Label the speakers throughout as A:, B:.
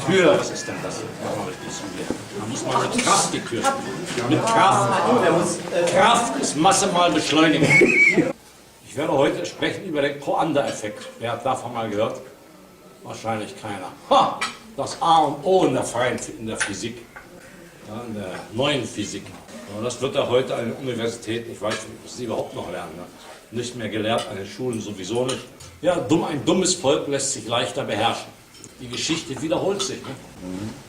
A: Tür, was ist denn das? Da muss man mit Kraft die Tür spielen. Mit Kraft. Kraft ist Masse mal beschleunigen. Ich werde heute sprechen über den Coanda-Effekt. Wer hat davon mal gehört? Wahrscheinlich keiner. Ha! Das A und O in der Physik, ja, in der neuen Physik. Und das wird ja heute an den Universitäten, ich weiß nicht, ob sie überhaupt noch lernen, ja, nicht mehr gelehrt, an den Schulen sowieso nicht. Ja, ein dummes Volk lässt sich leichter beherrschen. Die Geschichte wiederholt sich, ne?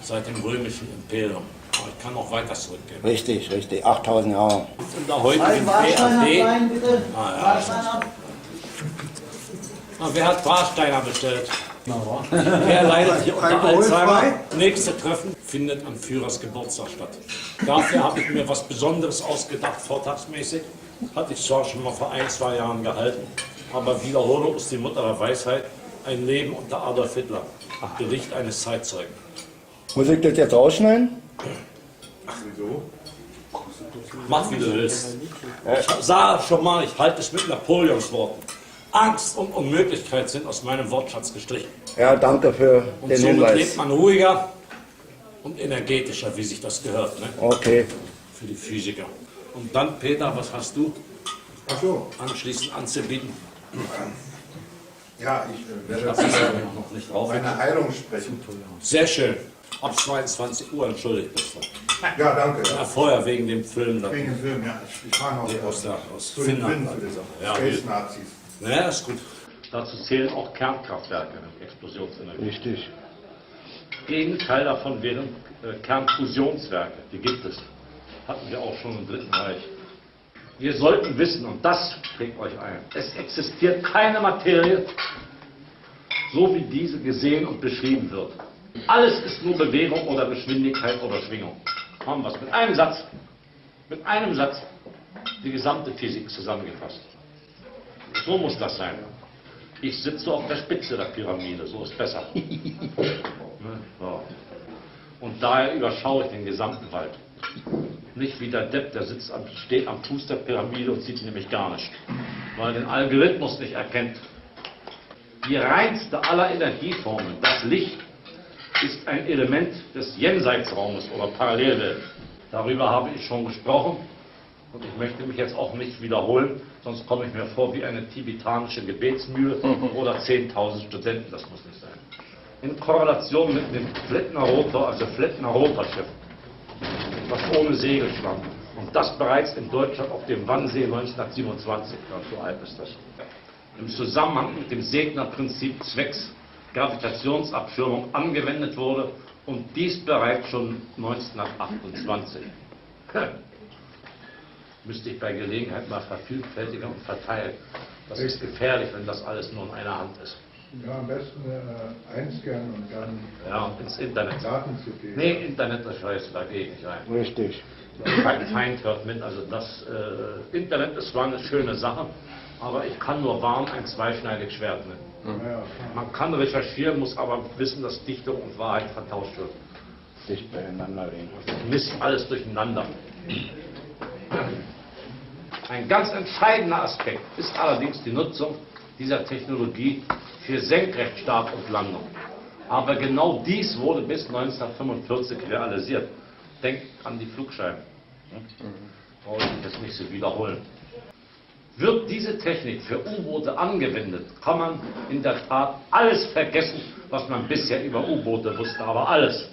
A: Seit dem römischen Imperium. Aber ich kann noch weiter zurückgehen.
B: Richtig, richtig, 8000 Jahre.
A: In der heutigen BRD. Wer hat Warsteiner bestellt? Wer leidet hier unter Alzheimer? Nächste Treffen findet an Führers Geburtstag statt. Dafür habe ich mir was Besonderes ausgedacht, vortagsmäßig. Hatte ich zwar schon mal vor 1-2 Jahren gehalten, aber Wiederholung ist die Mutter der Weisheit. Ein Leben unter Adolf Hitler. Bericht eines Zeitzeugen.
B: Muss ich das jetzt rausschneiden?
A: Mach wie du willst. Ich sah schon mal, ich halte es mit Napoleons Worten. Angst und Unmöglichkeit sind aus meinem Wortschatz gestrichen.
B: Ja, danke für
A: Und
B: den
A: somit
B: Hinweis.
A: lebt man ruhiger und energetischer, wie sich das gehört, ne?
B: Okay.
A: Für die Physiker. Und dann, Peter, was hast du
C: Ach so.
A: anschließend anzubieten?
C: Ja, ich werde
A: Das ist ja noch nicht drauf.
C: meine Heilung sprechen.
A: Sehr schön. Ab 22 Uhr, entschuldigt bist du.
C: Ja, danke.
A: Ja, vorher wegen dem Film. Da,
C: Wegen dem Film, ja. Ich fahre noch
A: aus
C: zu den
A: Finnland.
C: Finnen, zu den
A: Ja,
C: Space-Nazis.
A: naja, ist gut. Dazu zählen auch Kernkraftwerke mit Explosionsenergie.
B: Richtig.
A: Gegenteil davon wären Kernfusionswerke. Die gibt es. Hatten wir auch schon im Dritten Reich. Wir sollten wissen, und das prägt euch ein, es existiert keine Materie, so wie diese gesehen und beschrieben wird. Alles ist nur Bewegung oder Geschwindigkeit oder Schwingung. Haben wir es mit einem Satz, die gesamte Physik zusammengefasst. So muss das sein. Ich sitze auf der Spitze der Pyramide, so ist besser. Ne? So. Und daher überschaue ich den gesamten Wald. Nicht wie der Depp, der steht am Fuß der Pyramide und sieht nämlich gar nicht, weil er den Algorithmus nicht erkennt. Die reinste aller Energieformen, das Licht, ist ein Element des Jenseitsraumes oder Parallelwelt. Darüber habe ich schon gesprochen und ich möchte mich jetzt auch nicht wiederholen, sonst komme ich mir vor wie eine tibetanische Gebetsmühle oder 10.000 Studenten, das muss nicht sein. In Korrelation mit dem Flettner Rotor-Schiff, was ohne Segel schwamm. Und das bereits in Deutschland auf dem Wannsee 1927, so alt ist das. Im Zusammenhang mit dem Segnerprinzip zwecks Gravitationsabschirmung angewendet wurde und dies bereits schon 1928. Müsste ich bei Gelegenheit mal vervielfältigen und verteilen. Das ist gefährlich, wenn das alles nur in einer Hand ist.
C: Ja, am besten einscannen und dann
A: Ja, und ins Internet.
C: Daten zu geben.
A: Nee, Internet, das scheiße, da gehe ich nicht rein.
B: Richtig.
A: Kein Feind hört mit. Also das Internet ist zwar eine schöne Sache, aber ich kann nur warnen, ein zweischneidiges Schwert. Ne?
C: Ja,
A: Man kann recherchieren, muss aber wissen, dass Dichtung und Wahrheit vertauscht wird.
B: Dicht beieinander liegen.
A: Misst alles durcheinander. Ein ganz entscheidender Aspekt ist allerdings die Nutzung dieser Technologie für Senkrechtstart und Landung. Aber genau dies wurde bis 1945 realisiert. Denkt an die Flugscheiben. Brauche ich das nicht so wiederholen. Wird diese Technik für U-Boote angewendet, kann man in der Tat alles vergessen, was man bisher über U-Boote wusste, aber alles.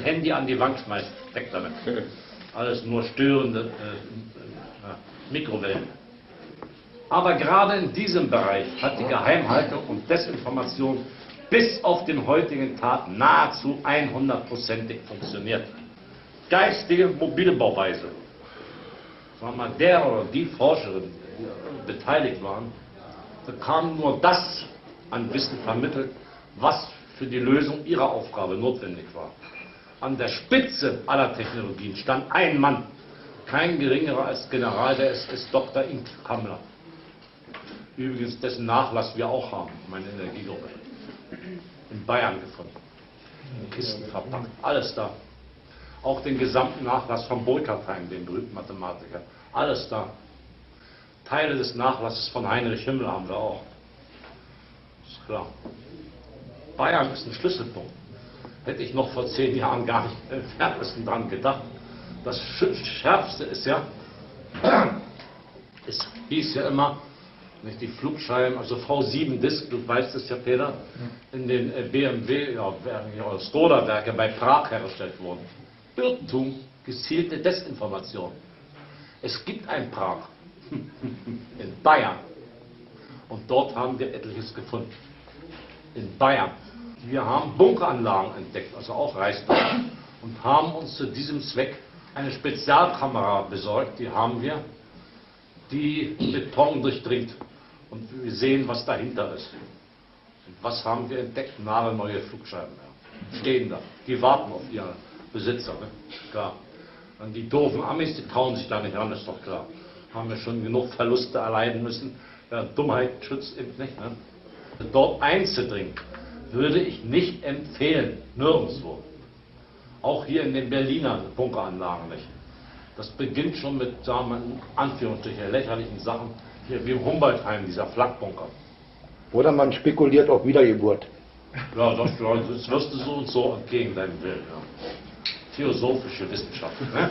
A: Handy an die Wand schmeißen, weg damit. Alles nur störende Mikrowellen. Aber gerade in diesem Bereich hat die Geheimhaltung und Desinformation bis auf den heutigen Tag nahezu 100%ig funktioniert. Geistige Mobilbauweise. Sagen wir mal, der oder die Forscherin, die beteiligt waren, bekam nur das an Wissen vermittelt, was für die Lösung ihrer Aufgabe notwendig war. An der Spitze aller Technologien stand ein Mann, kein geringerer als General der SS, Dr. Ing. Kammler. Übrigens, dessen Nachlass wir auch haben, meine Energiegruppe. In Bayern gefunden. In Kisten verpackt, alles da. Auch den gesamten Nachlass von Bohlkapheim, dem berühmten Mathematiker. Alles da. Teile des Nachlasses von Heinrich Himmler haben wir auch. Ist klar. Bayern ist ein Schlüsselpunkt. hätte ich noch vor 10 Jahren gar nicht im Fernsten dran gedacht. Das Schärfste ist ja, es hieß ja immer, nicht die Flugscheiben, also V7-Disk, du weißt es ja, Peter, in den BMW, ja, Skoda-Werke bei Prag hergestellt wurden. Irrtum, gezielte Desinformation. Es gibt ein Prag in Bayern und dort haben wir etliches gefunden. In Bayern. Wir haben Bunkeranlagen entdeckt, also auch Reichsdorf, und haben uns zu diesem Zweck eine Spezialkamera besorgt, die haben wir, die Beton durchdringt. Und wir sehen, was dahinter ist. Und was haben wir entdeckt? Nagelneue Flugscheiben. Ja. Stehen da. Die warten auf ihre Besitzer. Ne? Klar. Und die doofen Amis, die trauen sich da nicht ran, ist doch klar. Haben wir schon genug Verluste erleiden müssen. Ja, Dummheit schützt eben nicht. Ne? Dort einzudringen, würde ich nicht empfehlen. Nirgendwo. Auch hier in den Berliner Bunkeranlagen nicht. Das beginnt schon mit, sagen wir in Anführungsstrichen, lächerlichen Sachen, hier wie im Humboldtheim, dieser Flakbunker.
B: Oder man spekuliert auf Wiedergeburt.
A: Ja, das wirst du so und so entgegen deinem Willen. Ja. Philosophische Wissenschaft. Ne?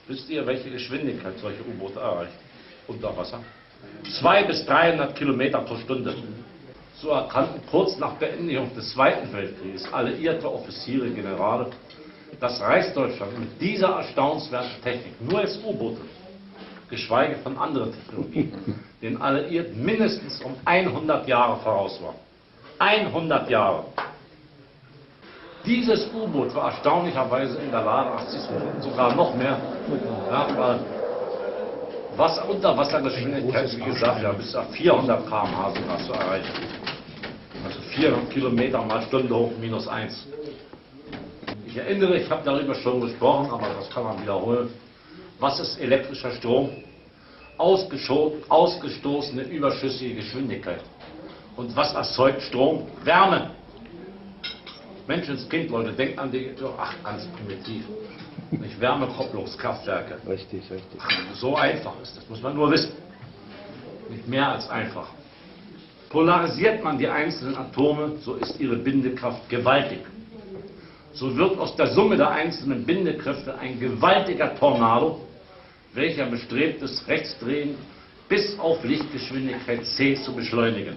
A: Wisst ihr, welche Geschwindigkeit solche U-Boote erreichen? Unter Wasser? 200 bis 300 Kilometer pro Stunde. So erkannten kurz nach Beendigung des Zweiten Weltkrieges alliierte Offiziere, Generale, dass Reichsdeutschland mit dieser erstaunenswerten Technik, nur als U-Boote, geschweige von anderen Technologien, den Alliierten mindestens um 100 Jahre voraus war. 100 Jahre. Dieses U-Boot war erstaunlicherweise in der Lage, 80 Minuten sogar noch mehr, ja, Unterwassergeschwindigkeit, wie gesagt, ja, bis auf 400 km/h sogar zu erreichen. Also 400 Kilometer mal Stunde hoch minus 1. Ich erinnere, ich habe darüber schon gesprochen, aber das kann man wiederholen. Was ist elektrischer Strom? Ausgestoßene überschüssige Geschwindigkeit. Und was erzeugt Strom? Wärme. Menschenskind, Leute, denkt an die, ach, ganz primitiv. Nicht Wärmekopplungskraftwerke.
B: Richtig, richtig.
A: So einfach ist das, muss man nur wissen. Nicht mehr als einfach. Polarisiert man die einzelnen Atome, so ist ihre Bindekraft gewaltig. So wird aus der Summe der einzelnen Bindekräfte ein gewaltiger Tornado, welcher bestrebt ist, Rechtsdrehen bis auf Lichtgeschwindigkeit c zu beschleunigen.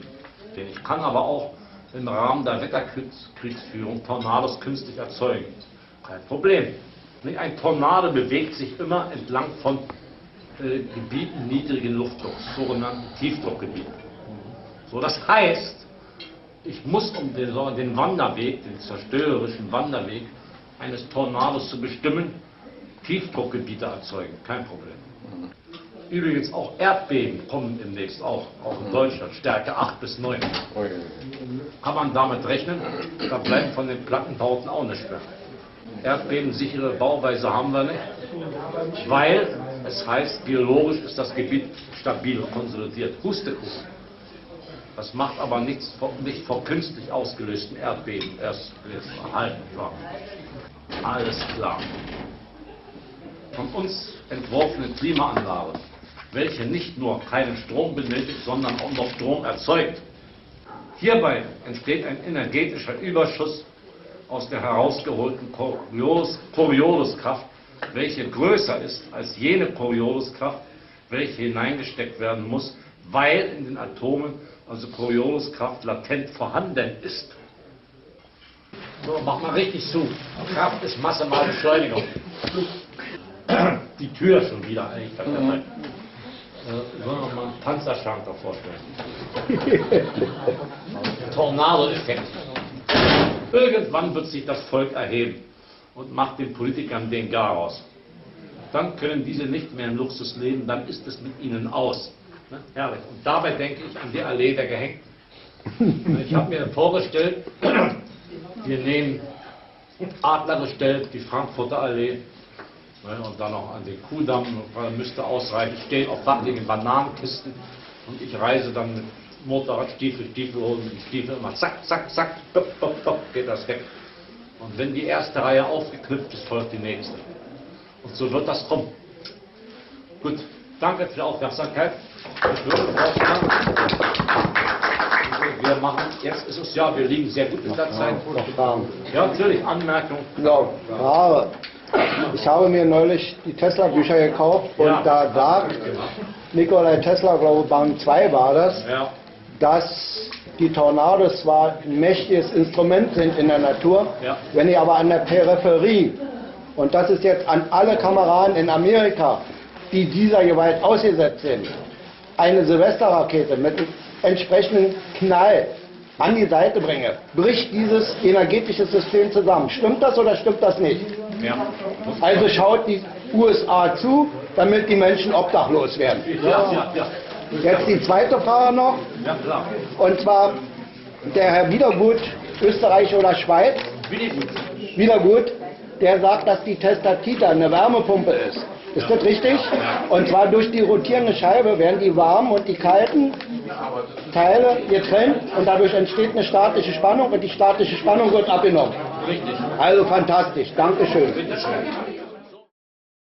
A: Denn ich kann aber auch im Rahmen der Wetterkriegsführung Tornados künstlich erzeugen. Kein Problem. Ein Tornado bewegt sich immer entlang von Gebieten niedrigen Luftdrucks, sogenannten Tiefdruckgebieten. So, das heißt, ich muss, um den Wanderweg, den zerstörerischen Wanderweg eines Tornados zu bestimmen, Tiefdruckgebiete erzeugen. Kein Problem. Übrigens auch Erdbeben kommen demnächst auch in Deutschland, Stärke 8 bis 9. Kann man damit rechnen, da bleibt von den Plattenbauten auch nichts mehr. Erdbebensichere Bauweise haben wir nicht, weil es heißt, geologisch ist das Gebiet stabil und konsolidiert. Hustekuchen. Das macht aber nichts nicht vor künstlich ausgelösten Erdbeben erst erhalten. Ja. Alles klar. Von uns entworfene Klimaanlage, welche nicht nur keinen Strom benötigt, sondern auch noch Strom erzeugt. Hierbei entsteht ein energetischer Überschuss aus der herausgeholten Corioliskraft, welche größer ist als jene Corioliskraft, welche hineingesteckt werden muss, weil in den Atomen also Corioliskraft latent vorhanden ist. So, mach mal richtig zu. Kraft ist Masse mal Beschleunigung. Die Tür schon wieder eigentlich. Sollen wir mal einen Panzerschrank da vorstellen? Tornado-Effekt. Irgendwann wird sich das Volk erheben und macht den Politikern den Garaus. Dann können diese nicht mehr im Luxus leben, dann ist es mit ihnen aus. Ne? Herrlich. Und dabei denke ich an die Allee der Gehängten. Ich habe mir vorgestellt, wir nehmen Adler gestellt, die Frankfurter Allee, ne, und dann noch an den Kuhdamm, müsste ausreichen, stehen auf wackeligen Bananenkisten und ich reise dann mit Motorrad, Stiefel holen, mit den Stiefeln immer zack, zack, zack, pop, pop, pop, geht das weg. Und wenn die erste Reihe aufgeknüpft ist, folgt die nächste. Und so wird das kommen. Gut, danke für die Aufmerksamkeit. Ich würde vorschlagen, wir machen, jetzt ist es ja, wir liegen sehr gut in der Zeit.
B: Noch Fragen.
A: Ja, natürlich, Anmerkung.
B: So, Frage. Ich habe mir neulich die Tesla-Bücher gekauft und
A: Ja.
B: da sagt Nikolai Tesla, glaube ich, Band 2 war das,
A: Ja,
B: dass die Tornados zwar ein mächtiges Instrument sind in der Natur,
A: Ja.
B: wenn die aber an der Peripherie, und das ist jetzt an alle Kameraden in Amerika, die dieser Gewalt ausgesetzt sind, eine Silvesterrakete mit einem entsprechenden Knall an die Seite bringe, bricht dieses energetische System zusammen. Stimmt das oder stimmt das nicht?
A: ja.
B: Also schaut die USA zu, damit die Menschen obdachlos werden.
A: Ja.
B: Jetzt die zweite Frage noch,
A: Ja, klar.
B: und zwar der Herr Wiedergut, Österreich oder Schweiz, Wiedergut, der sagt, dass die Testatita eine Wärmepumpe ist. Ist das richtig? Und zwar durch die rotierende Scheibe werden die warmen und die kalten Teile getrennt und dadurch entsteht eine statische Spannung und die statische Spannung wird abgenommen.
A: Richtig.
B: Also fantastisch, Dankeschön.
A: Bitteschön.